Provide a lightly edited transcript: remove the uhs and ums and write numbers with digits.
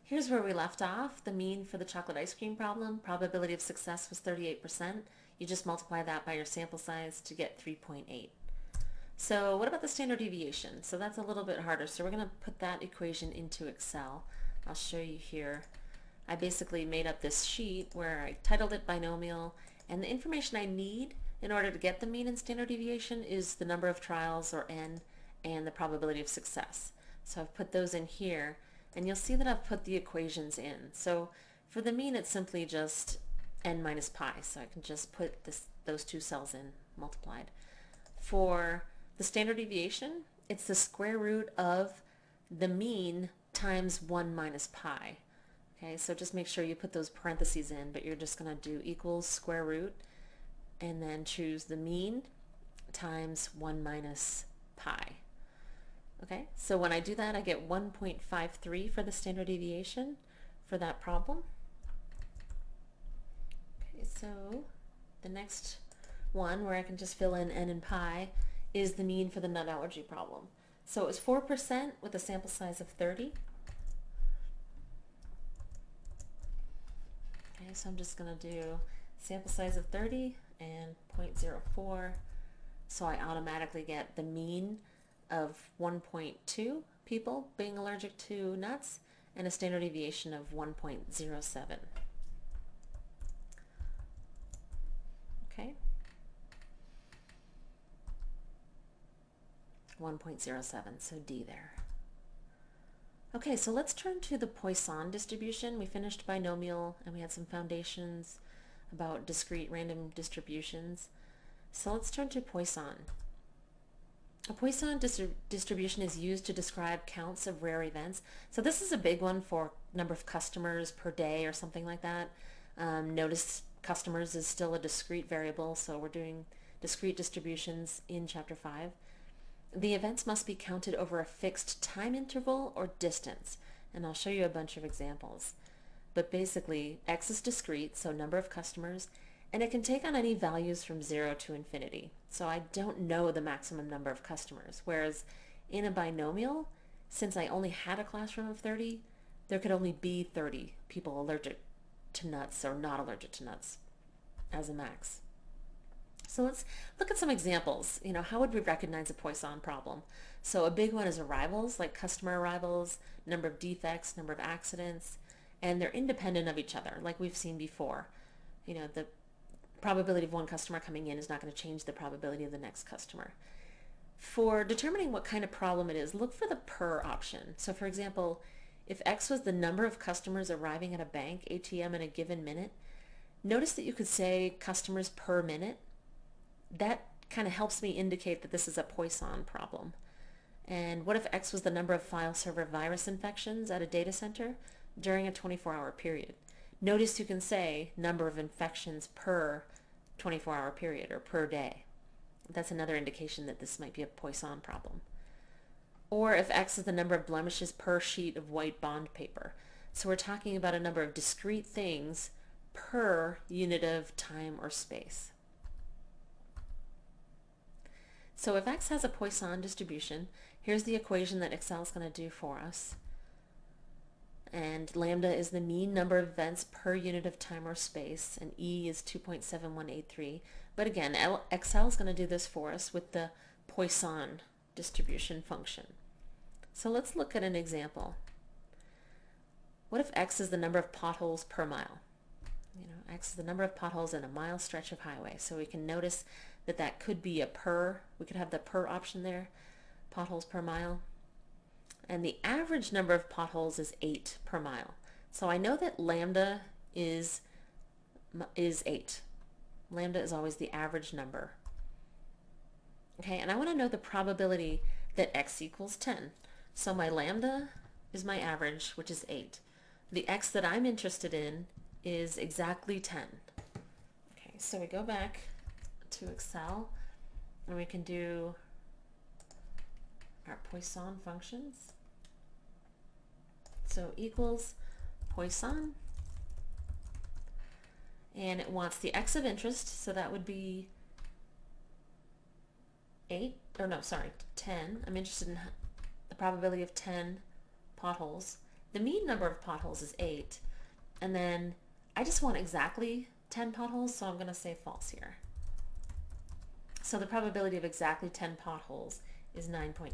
Here's where we left off. The mean for the chocolate ice cream problem, probability of success was 38%. You just multiply that by your sample size to get 3.8. So what about the standard deviation? So that's a little bit harder. So we're going to put that equation into Excel. I'll show you here. I basically made up this sheet where I titled it binomial, and the information I need in order to get the mean and standard deviation is the number of trials, or n, and the probability of success. So I've put those in here, and you'll see that I've put the equations in. So for the mean, it's simply just n minus pi, so I can just put those two cells in multiplied. For the standard deviation, it's the square root of the mean times 1 minus pi. Okay, so just make sure you put those parentheses in, but you're just going to do equals square root and then choose the mean times 1 minus pi. Okay, so when I do that, I get 1.53 for the standard deviation for that problem. Okay, so the next one, where I can just fill in n and pi, is the mean for the nut allergy problem. So it was 4% with a sample size of 30. Okay, so I'm just going to do sample size of 30 and 0.04. So I automatically get the mean of 1.2 people being allergic to nuts and a standard deviation of 1.07. Okay. 1.07, so D there. Okay, so let's turn to the Poisson distribution. We finished binomial and we had some foundations about discrete random distributions. So let's turn to Poisson. A Poisson distribution is used to describe counts of rare events. So this is a big one for number of customers per day or something like that. Notice customers is still a discrete variable, so we're doing discrete distributions in Chapter 5. The events must be counted over a fixed time interval or distance, and I'll show you a bunch of examples. But basically, x is discrete, so number of customers, and it can take on any values from 0 to infinity. So I don't know the maximum number of customers, whereas in a binomial, since I only had a classroom of 30, there could only be 30 people allergic to nuts or not allergic to nuts as a max. So let's look at some examples. How would we recognize a Poisson problem? So a big one is arrivals, like customer arrivals, number of defects, number of accidents, and they're independent of each other, like we've seen before. The probability of one customer coming in is not going to change the probability of the next customer. For determining what kind of problem it is, look for the per option. So for example, if X was the number of customers arriving at a bank ATM in a given minute, notice that you could say customers per minute. That kind of helps me indicate that this is a Poisson problem. And what if X was the number of file server virus infections at a data center during a 24-hour period? Notice you can say number of infections per 24-hour period or per day. That's another indication that this might be a Poisson problem. Or if X is the number of blemishes per sheet of white bond paper. So we're talking about a number of discrete things per unit of time or space. So if X has a Poisson distribution, here's the equation that Excel is going to do for us. And lambda is the mean number of events per unit of time or space, and E is 2.7183. But again, Excel is going to do this for us with the Poisson distribution function. So let's look at an example. What if X is the number of potholes per mile? X is the number of potholes in a mile stretch of highway. So we can notice that that could be a per. We could have the per option there, potholes per mile. And the average number of potholes is 8 per mile. So I know that lambda is 8. Lambda is always the average number. Okay, and I want to know the probability that X equals 10. So my lambda is my average, which is 8. The X that I'm interested in is exactly 10. Okay, so we go back to Excel and we can do our Poisson functions. So equals Poisson, and it wants the X of interest, so that would be 10. I'm interested in the probability of 10 potholes, the mean number of potholes is 8, and then I just want exactly 10 potholes, so I'm going to say false here. So the probability of exactly 10 potholes is 9.9%.